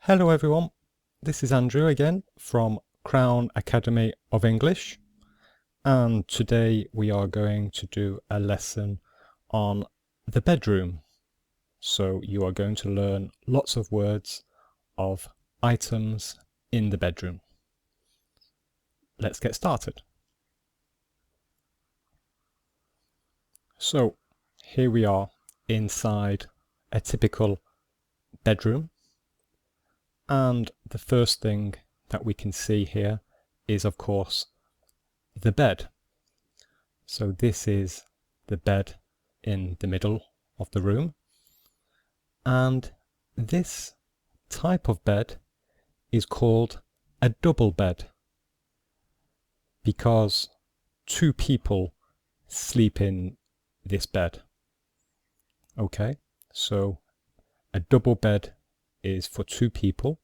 Hello everyone, this is Andrew again from Crown Academy of English, and today we are going to do a lesson on the bedroom. So you are going to learn lots of words of items in the bedroom. Let's get started. So here we are inside a typical bedroom. And the first thing that we can see here is, of course, the bed. So this is the bed in the middle of the room. And this type of bed is called a double bed because two people sleep in this bed. Okay, so a double bed is for two people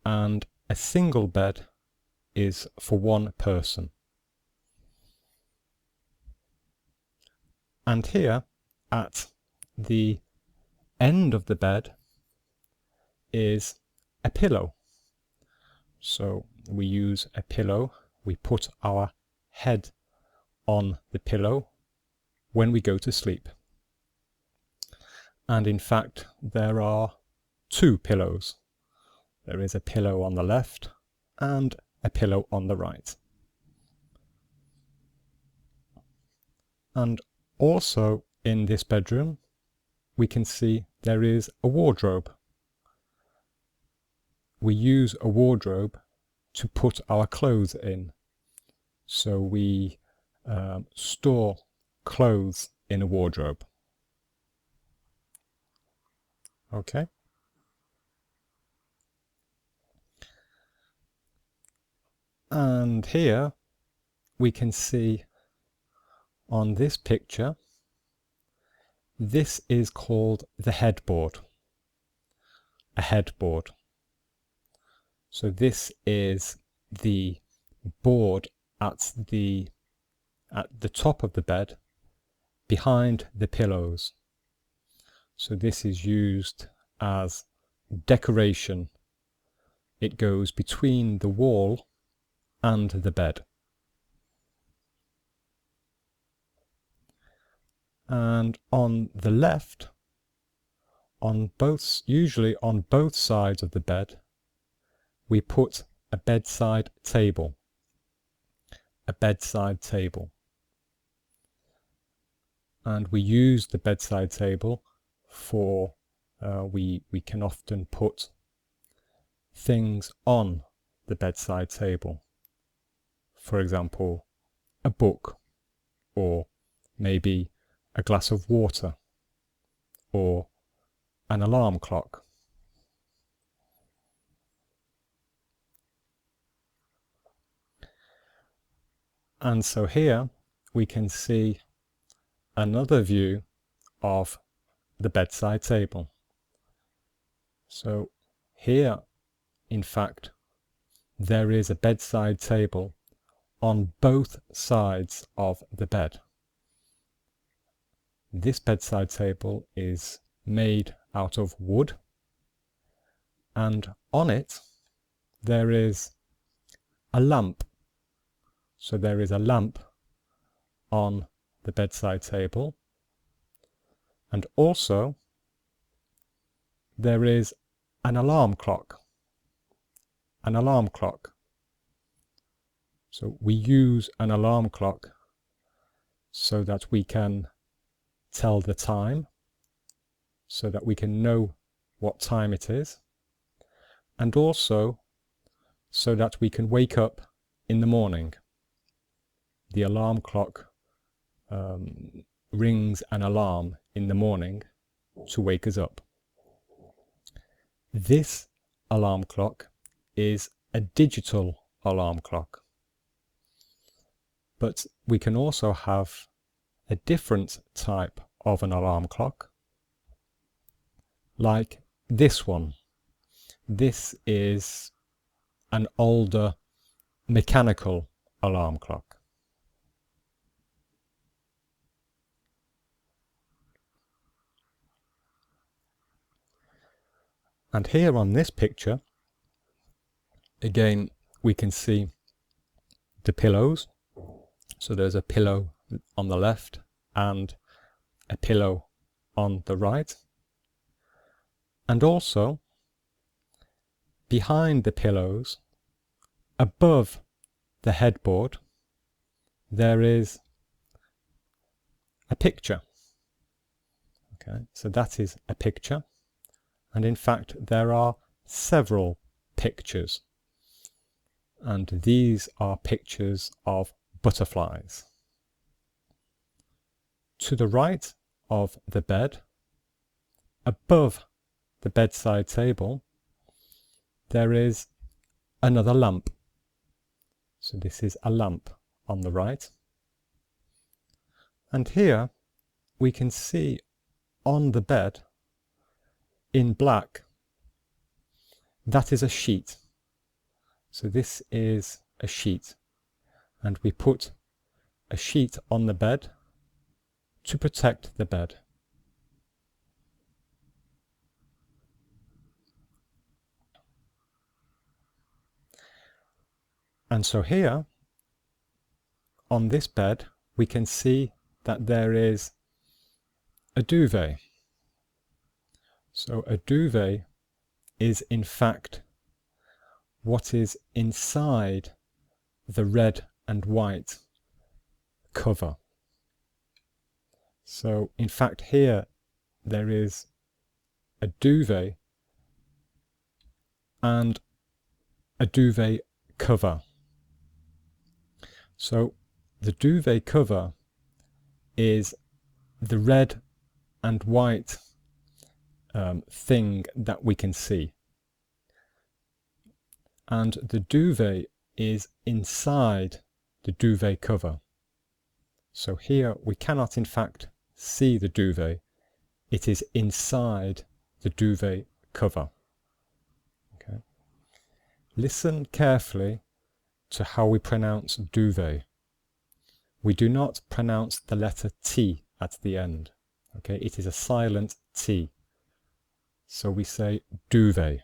and a single bed is for one person. And here at the end of the bed is a pillow. So we use a pillow, we put our head on the pillow when we go to sleep. And in fact there are two pillows. There is a pillow on the left and a pillow on the right. And also in this bedroom we can see there is a wardrobe. We use a wardrobe to put our clothes in. So we store clothes in a wardrobe. Okay. And here we can see on this picture, this is called the headboard. A headboard. So this is the board at the top of the bed behind the pillows. So this is used as decoration. It goes between the wall and the bed. And on the left, usually on both sides of the bed, we put a bedside table. A bedside table. And we use the bedside table for, we can often put things on the bedside table. For example, a book, or maybe a glass of water, or an alarm clock. And so here we can see another view of the bedside table. So here, in fact, there is a bedside table on both sides of the bed. This bedside table is made out of wood, and on it there is a lamp. So there is a lamp on the bedside table, and also there is an alarm clock. An alarm clock. So we use an alarm clock so that we can tell the time, so that we can know what time it is, and also so that we can wake up in the morning. The alarm clock rings an alarm in the morning to wake us up. This alarm clock is a digital alarm clock. But we can also have a different type of an alarm clock, like this one. This is an older mechanical alarm clock. And here on this picture, again, we can see the pillows. So there's a pillow on the left and a pillow on the right. And also, behind the pillows, above the headboard, there is a picture. Okay, so that is a picture. And in fact, there are several pictures. And these are pictures of butterflies. To the right of the bed, above the bedside table, there is another lamp. So this is a lamp on the right. And here we can see on the bed in black, that is a sheet. So this is a sheet, and we put a sheet on the bed to protect the bed. And so here, on this bed, we can see that there is a duvet. So a duvet is in fact what is inside the red and white cover. So in fact here there is a duvet and a duvet cover. So the duvet cover is the red and white thing that we can see. And the duvet is inside the duvet cover. So here we cannot in fact see the duvet. It is inside the duvet cover. Okay. Listen carefully to how we pronounce duvet. We do not pronounce the letter T at the end. Okay, it is a silent T. So we say duvet.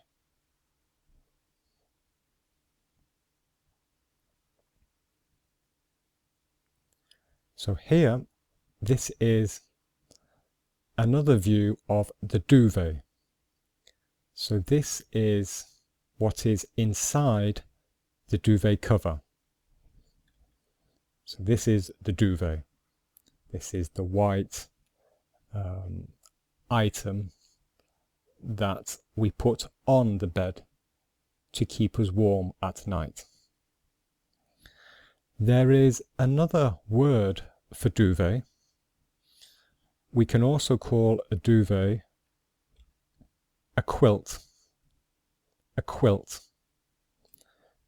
So here, this is another view of the duvet. So this is what is inside the duvet cover. So this is the duvet. This is the white item that we put on the bed to keep us warm at night. There is another word for duvet. We can also call a duvet a quilt. A quilt.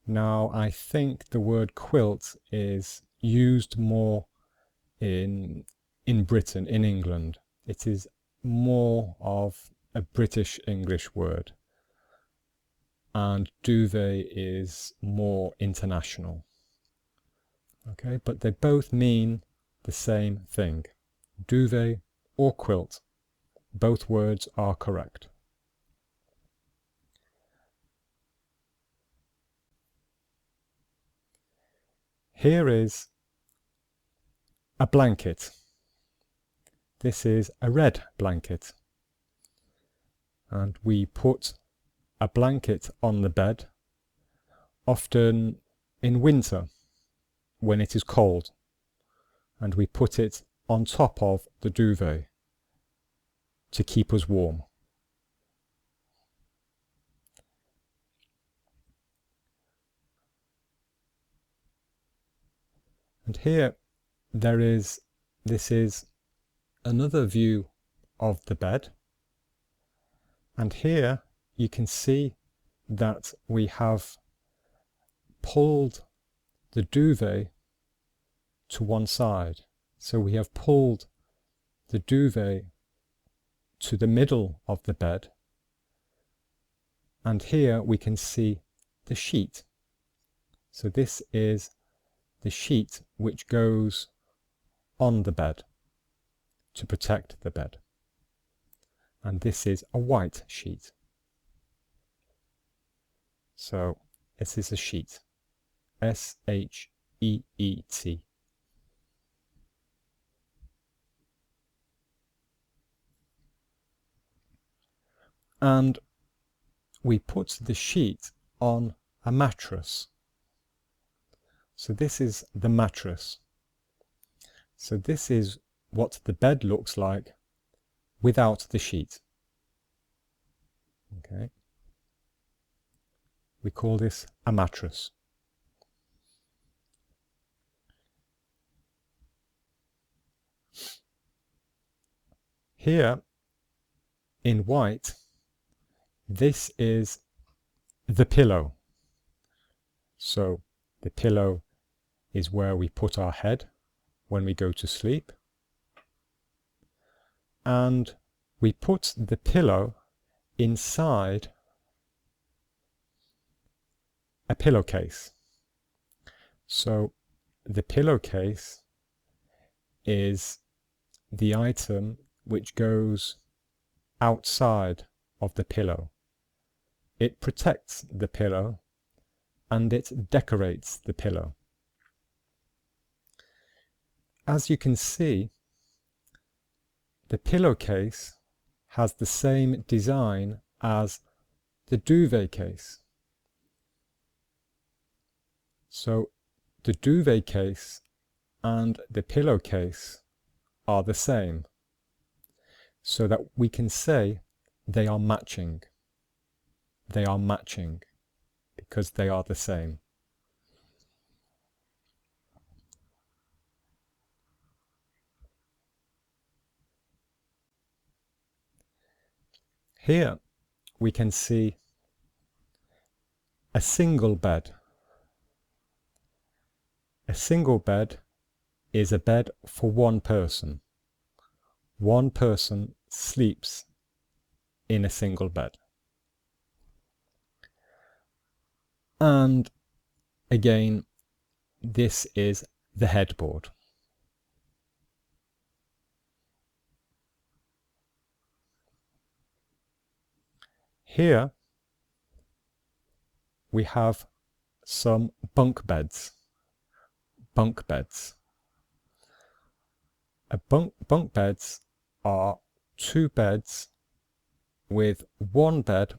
Now, I think the word quilt is used more in Britain, in England. It is more of a British English word. And duvet is more international. Okay, but they both mean the same thing. Duvet or quilt. Both words are correct. Here is a blanket. This is a red blanket. And we put a blanket on the bed, often in winter when it is cold, and we put it on top of the duvet to keep us warm. And here this is another view of the bed. And here you can see that we have pulled the duvet to one side. So we have pulled the duvet to the middle of the bed. And here we can see the sheet. So this is the sheet which goes on the bed to protect the bed. And this is a white sheet. So this is a sheet. S-H-E-E-T. And we put the sheet on a mattress. So this is the mattress. So this is what the bed looks like without the sheet. Okay. We call this a mattress. Here in white, this is the pillow. So the pillow is where we put our head when we go to sleep. And we put the pillow inside a pillowcase. So the pillowcase is the item which goes outside of the pillow. It protects the pillow and it decorates the pillow. As you can see, the pillowcase has the same design as the duvet case. So the duvet case and the pillowcase are the same, so that we can say they are matching. They are matching because they are the same. Here we can see a single bed. A single bed is a bed for one person. One person sleeps in a single bed. And again, this is the headboard. Here we have some bunk beds. Bunk beds. Bunk beds are two beds with one bed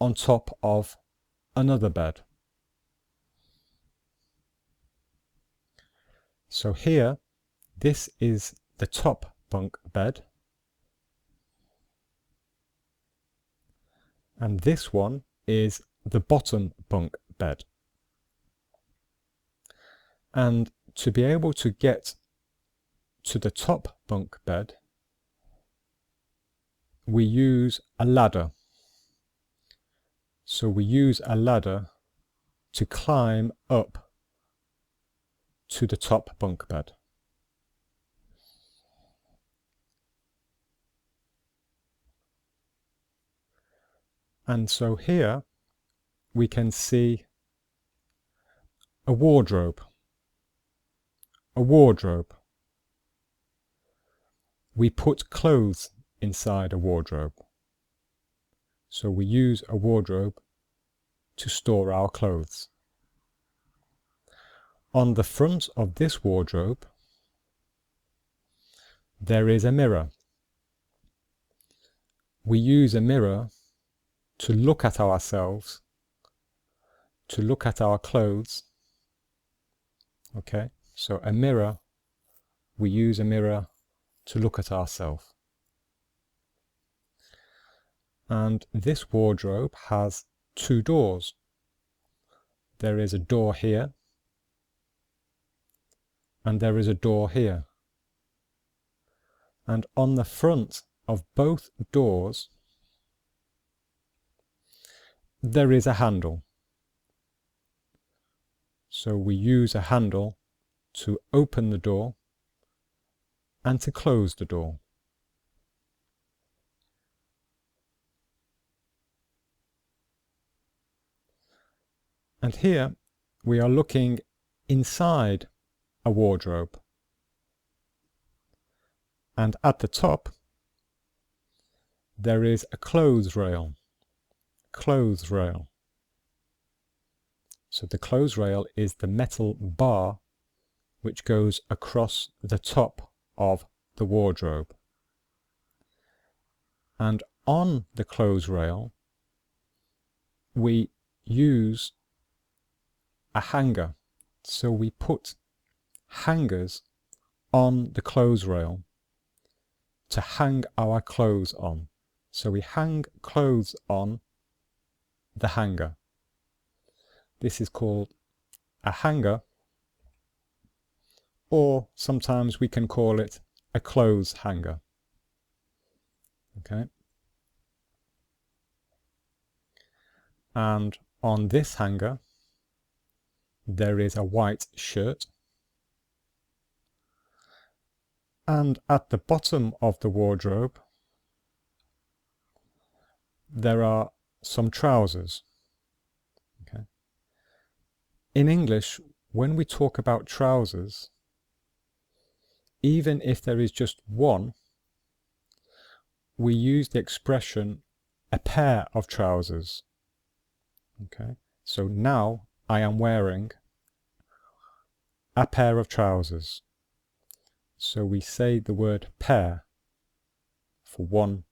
on top of another bed. So here, this is the top bunk bed, and this one is the bottom bunk bed. And to be able to get to the top bunk bed, we use a ladder. So we use a ladder to climb up to the top bunk bed. And so here we can see a wardrobe. A wardrobe. We put clothes inside a wardrobe. So we use a wardrobe to store our clothes. On the front of this wardrobe, there is a mirror. We use a mirror to look at ourselves, to look at our clothes. Okay, so a mirror, we use a mirror to look at ourselves. And this wardrobe has two doors. There is a door here, and there is a door here. And on the front of both doors, there is a handle. So we use a handle to open the door and to close the door. And here we are looking inside a wardrobe. And at the top, there is a clothes rail. Clothes rail. So the clothes rail is the metal bar which goes across the top of the wardrobe. And on the clothes rail, we use a hanger. So we put hangers on the clothes rail to hang our clothes on. So we hang clothes on the hanger. This is called a hanger, or sometimes we can call it a clothes hanger. Okay. And on this hanger, there is a white shirt. And at the bottom of the wardrobe, there are some trousers. Okay. In English, when we talk about trousers, even if there is just one, we use the expression a pair of trousers. Okay. So now I am wearing a pair of trousers. So we say the word pair for one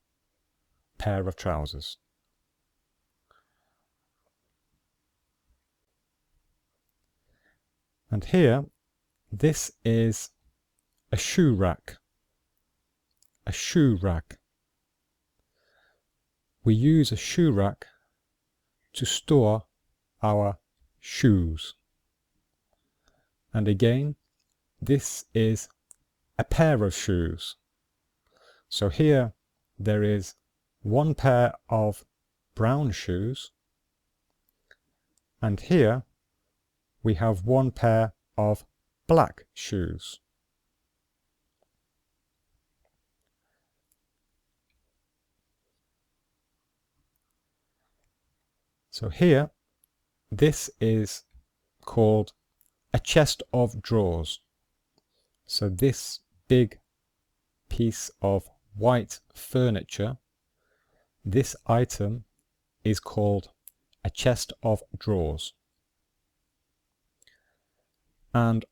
pair of trousers. And here, this is a shoe rack. A shoe rack. We use a shoe rack to store our shoes. And again, this is a pair of shoes. So here there is one pair of brown shoes, and here we have one pair of black shoes. So here, this is called a chest of drawers. So this big piece of white furniture, this item is called a chest of drawers. And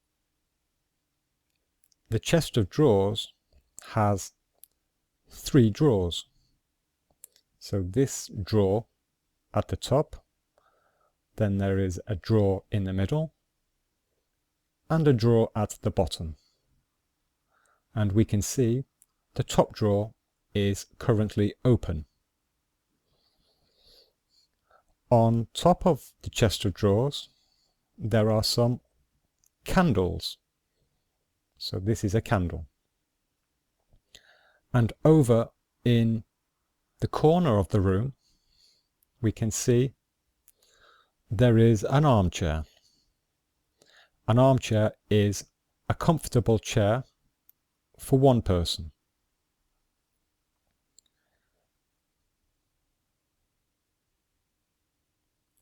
the chest of drawers has 3 drawers. So this drawer at the top, then there is a drawer in the middle, and a drawer at the bottom. And we can see the top drawer is currently open. On top of the chest of drawers, there are some candles. So this is a candle. And over in the corner of the room, we can see there is an armchair. An armchair is a comfortable chair for one person.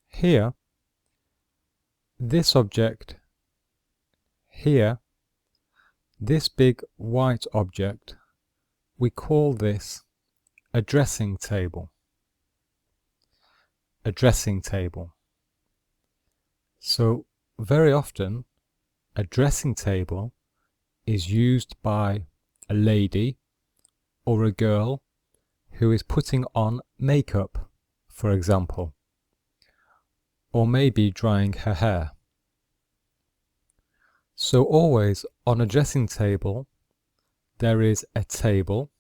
Here, this object here, this big white object, we call this a dressing table. A dressing table. So very often a dressing table is used by a lady or a girl who is putting on makeup, for example, or maybe drying her hair. So always on a dressing table there is a table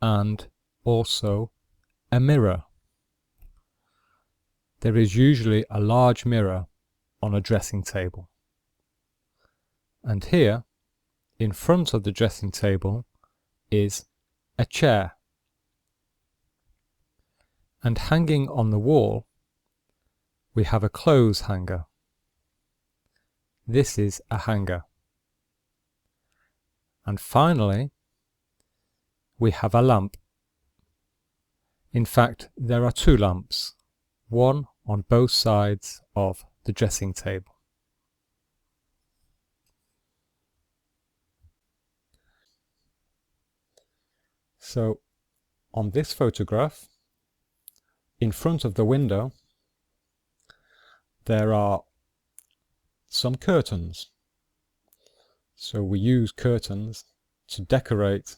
and also a mirror. There is usually a large mirror on a dressing table. And here, in front of the dressing table, is a chair. And hanging on the wall, we have a clothes hanger. This is a hanger. And finally, we have a lamp. In fact, there are 2 lamps, one on both sides of the dressing table. So, on this photograph, in front of the window, there are some curtains. So we use curtains to decorate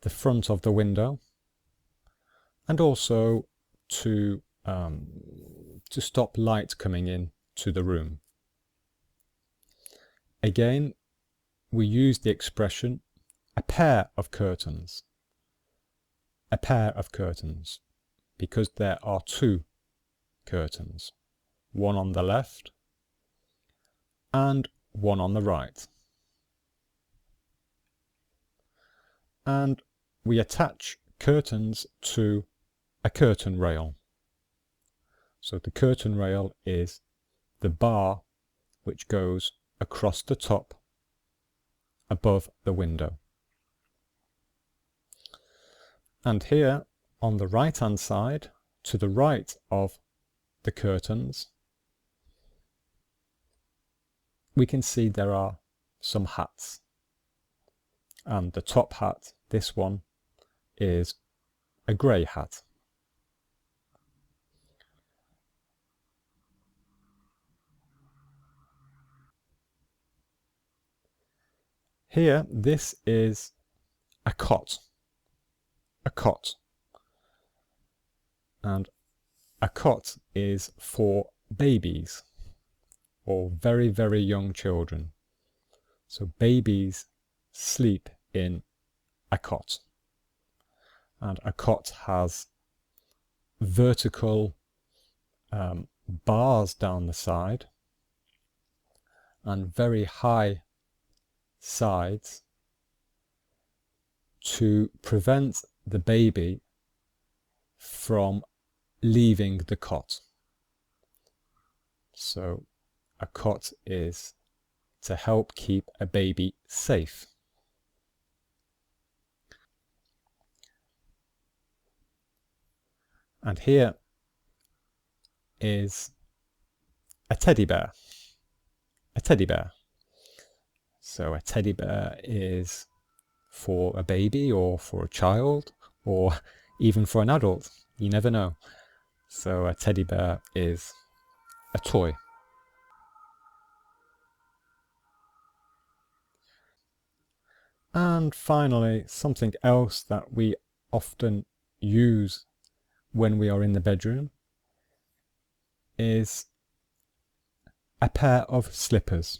the front of the window and also to stop light coming in to the room. Again, we use the expression a pair of curtains. A pair of curtains, because there are two curtains, one on the left and one on the right. And we attach curtains to a curtain rail. So the curtain rail is the bar which goes across the top above the window. And here on the right hand side, to the right of the curtains, we can see there are some hats. And the top hat, this one, is a grey hat. Here, this is a cot. A cot. And a cot is for babies or very, very young children. So babies sleep in a cot. And a cot has vertical bars down the side and very high sides to prevent the baby from leaving the cot. So a cot is to help keep a baby safe. And here is a teddy bear. A teddy bear. So a teddy bear is for a baby or for a child or even for an adult. You never know. So a teddy bear is a toy. And finally, something else that we often use when we are in the bedroom is a pair of slippers.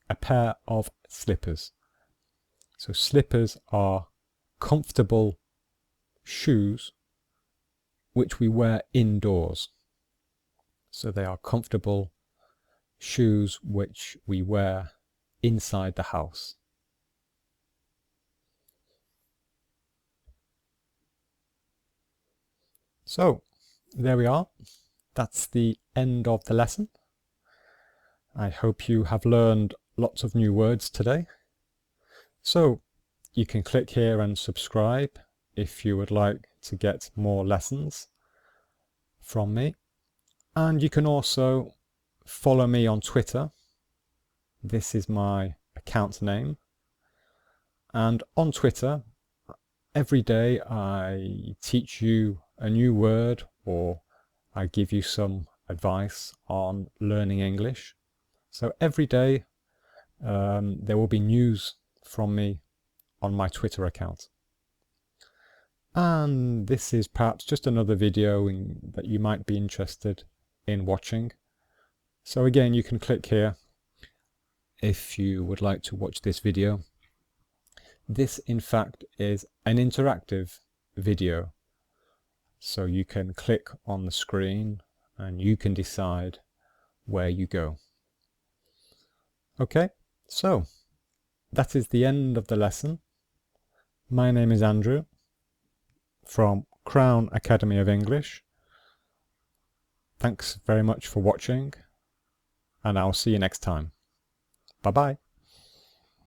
A pair of slippers. So slippers are comfortable shoes which we wear indoors. So they are comfortable shoes which we wear inside the house. So there we are. That's the end of the lesson. I hope you have learned lots of new words today. So you can click here and subscribe if you would like to get more lessons from me. And you can also follow me on Twitter. This is my account name. And on Twitter, every day I teach you a new word or I give you some advice on learning English. So every day there will be news from me on my Twitter account. And this is perhaps just another video that you might be interested in watching. So again, you can click here if you would like to watch this video. This in fact is an interactive video. So you can click on the screen and you can decide where you go. Okay, so that is the end of the lesson. My name is Andrew from Crown Academy of English. Thanks very much for watching and I'll see you next time. Bye bye.